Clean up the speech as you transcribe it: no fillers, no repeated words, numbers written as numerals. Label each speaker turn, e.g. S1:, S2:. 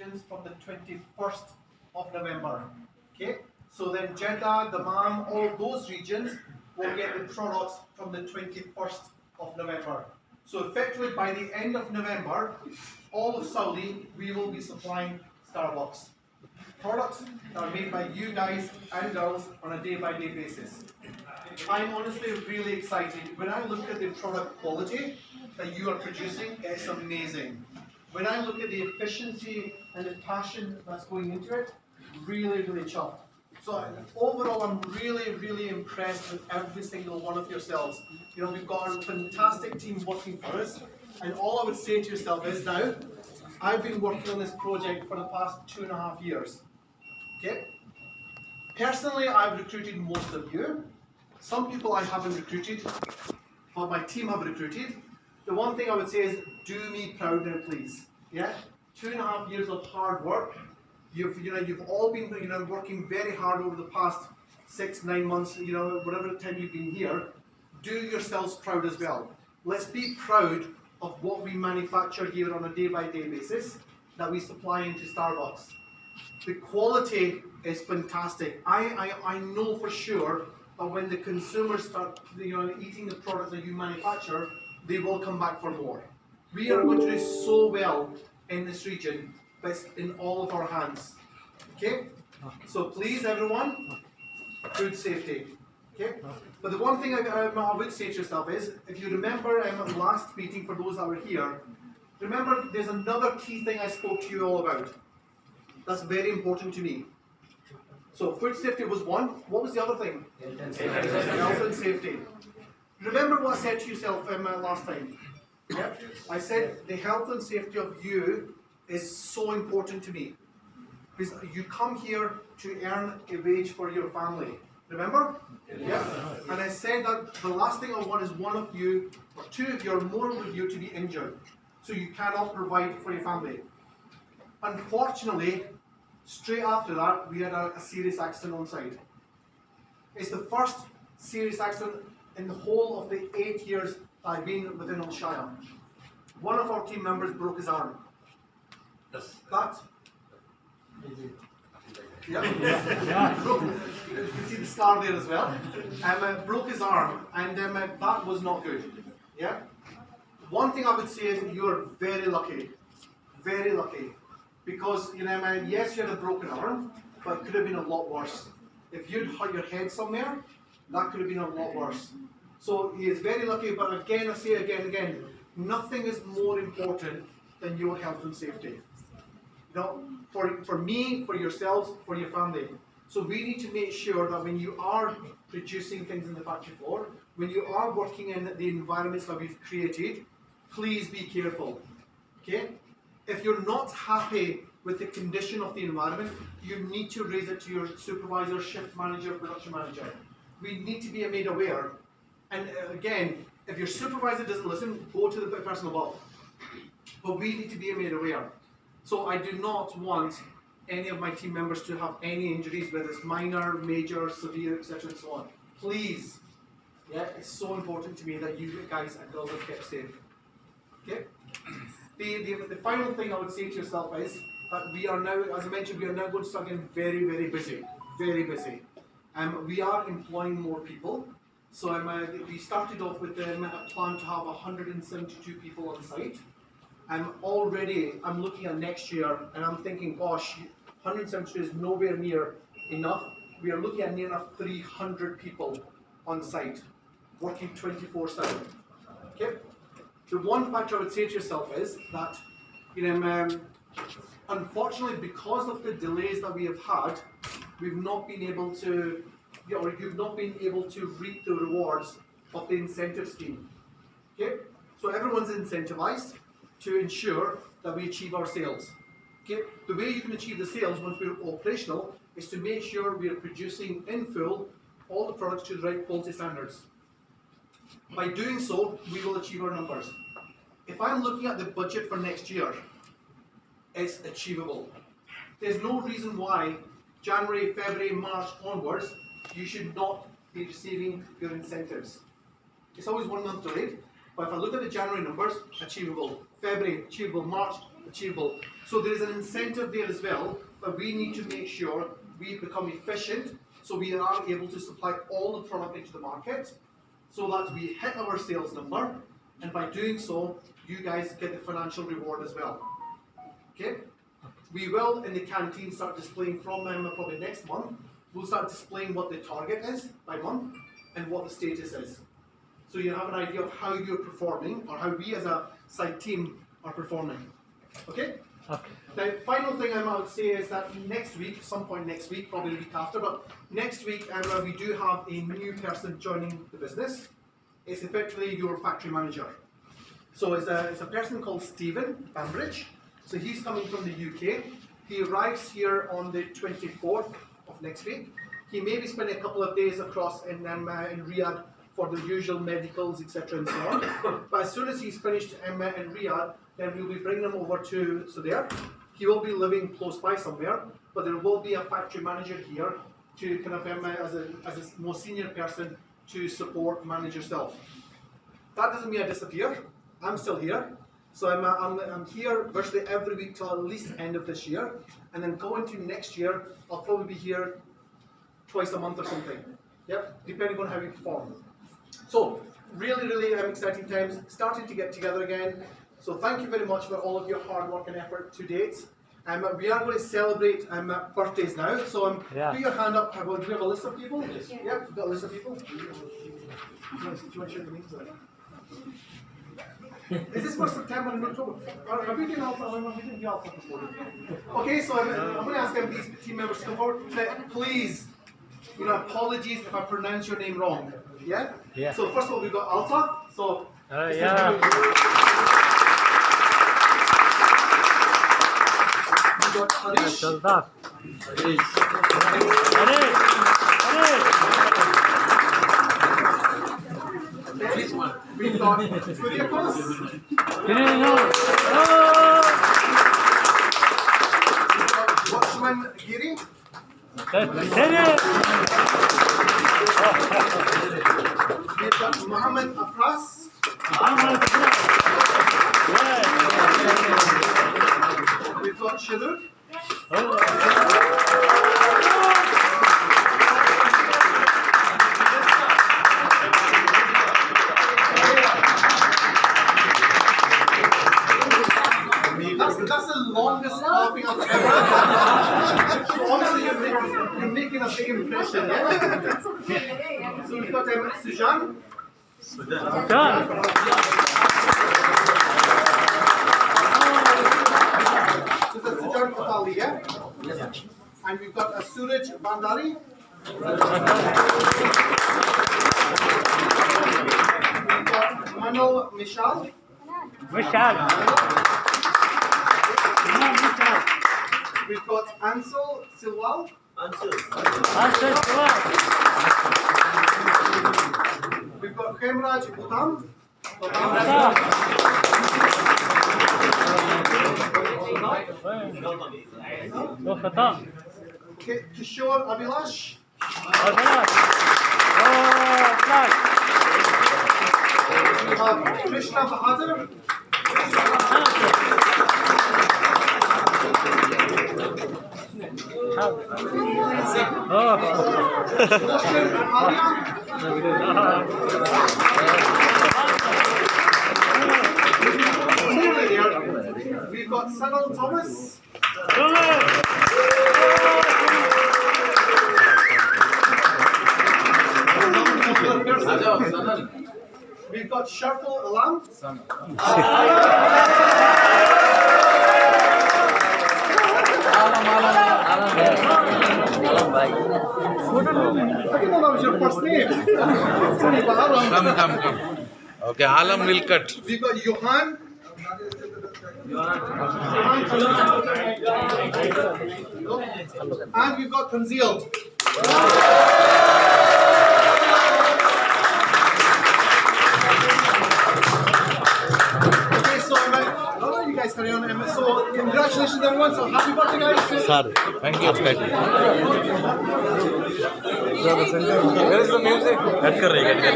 S1: regions from the 21st of November. Okay, so then Jeddah, Dammam, all of those regions will get the products from the 21st of November. So effectively by the end of November, all of Saudi, we will be supplying Starbucks. Products that are made by you guys and girls on a day-by-day basis. I'm honestly really excited. When I look at the product quality that you are producing, it's amazing. When I look at the efficiency and the passion that's going into it, really, really chuffed. So overall, I'm really impressed with every single one of yourselves. You know, we've got a fantastic team working for us, and all I would say to yourself is now, I've been working on this project for the past 2.5 years. Okay? Personally, I've recruited most of you. Some people I haven't recruited, but my team have recruited. The one thing I would say is, do me proud now, please. Yeah? 2.5 years of hard work. You've all been working very hard over the past 6-9 months. Whatever time you've been here. Do yourselves proud as well. Let's be proud of what we manufacture here on a day-by-day basis that we supply into Starbucks. The quality is fantastic. I know for sure that when the consumers start eating the products that you manufacture, they will come back for more. We are going to do so well in this region, but it's in all of our hands. Okay? So please everyone, food safety. Okay? But the one thing I would say to yourself is, if you remember the last meeting, for those that were here, remember there's another key thing I spoke to you all about. That's very important to me. So food safety was one. What was the other thing? Health and safety. Remember what I said to yourself last time? Yeah? I said the health and safety of you is so important to me. Because you come here to earn a wage for your family. Remember? Yeah. And I said that the last thing I want is one of you, or two of you, or more of you to be injured. So you cannot provide for your family. Unfortunately, straight after that, we had a serious accident on site. It's the first serious accident in the whole of the 8 years I've been within Al-Shire. One of our team members broke his arm.
S2: Yes.
S1: That? Yeah. You can see the scar there as well. Broke his arm, and that was not good. Yeah. One thing I would say is you are very lucky, because yes, you had a broken arm, but it could have been a lot worse. If you'd hurt your head somewhere, that could have been a lot worse. So he is very lucky, but again, I say again, nothing is more important than your health and safety. For me, for yourselves, for your family. So we need to make sure that when you are producing things in the factory floor, when you are working in the environments that we've created, please be careful. Okay? If you're not happy with the condition of the environment, you need to raise it to your supervisor, shift manager, production manager. We need to be made aware. And again, if your supervisor doesn't listen, go to the person above. But we need to be made aware. So I do not want any of my team members to have any injuries, whether it's minor, major, severe, etc. and so on. Please, yeah, it's so important to me that you guys and girls are kept safe. Okay? The final thing I would say to yourself is that we are now, as I mentioned, we are now going to start getting very busy. We are employing more people. So we started off with a plan to have 172 people on site. Already I'm looking at next year and I'm thinking, gosh, 172 is nowhere near enough. We are looking at near enough 300 people on site, working 24/7. Okay? The one factor I would say to yourself is that, unfortunately, because of the delays that we have had, we've not been able to, or you've not been able to reap the rewards of the incentive scheme. Okay? So everyone's incentivized to ensure that we achieve our sales. Okay? The way you can achieve the sales once we're operational is to make sure we are producing in full all the products to the right quality standards. By doing so, we will achieve our numbers. If I'm looking at the budget for next year, it's achievable. There's no reason why January, February, March onwards, you should not be receiving your incentives. It's always 1 month delayed, but if I look at the January numbers, achievable. February, achievable. March, achievable. So there's an incentive there as well, but we need to make sure we become efficient so we are able to supply all the product into the market so that we hit our sales number, and by doing so, you guys get the financial reward as well. Okay? We will, in the canteen, start displaying from probably next month, we'll start displaying what the target is by month and what the status is. So you have an idea of how you're performing, or how we as a site team are performing. Okay? Okay. The final thing I would say is that next week, some point next week, probably the week after, but next week we do have a new person joining the business. It's effectively your factory manager. So it's a person called Stephen Bambridge. So he's coming from the UK. He arrives here on the 24th of next week. He may be spending a couple of days across in Riyadh for the usual medicals, etc. and so on. But as soon as he's finished in Riyadh, then we'll be bringing him over to there. He will be living close by somewhere, but there will be a factory manager here to kind of as a more senior person to support, manage yourself. That doesn't mean I disappear. I'm still here. So I'm here virtually every week till at least end of this year, and then going to next year, I'll probably be here twice a month or something. Yep, depending on how we perform. So really, really exciting times, starting to get together again. So thank you very much for all of your hard work and effort to date. We are going to celebrate birthdays now. So put your hand up. Do we have a list of people? Yes. Yeah, we've got a list of people. Do you want to share the names? Is this for September and October? Have we done Alpha before? Okay, so I'm going to ask these team members to come forward. Please, apologies if I pronounce your name wrong. Yeah? Yeah. So first of all, we've got Alta. So yeah. We've got Harish. We've got Kuriakos. Watchman Giri. We've got Muhammad Afras. We've got Shuru. That's the longest copy I've ever done. So honestly, you're making a big impression, yeah? So we've got Sujan. So that's Sujan Kapali, yeah? And we've got Suraj Bandari. We've got Manal Mishal. We've got Ansel Silwal. We've got Khemraj Bhutam. Kishore Abhilash. We have Krishna Bahadur. We've got Sanal Thomas. We've got Sharful Alam. I didn't know that was your first name. Come. Okay, Alam will cut. We've got Johan. And we've got Tanzil. Okay, so I'll let you guys carry on. So congratulations everyone. So happy birthday guys. Sir, thank you. Where is the music? Cut kar rahe.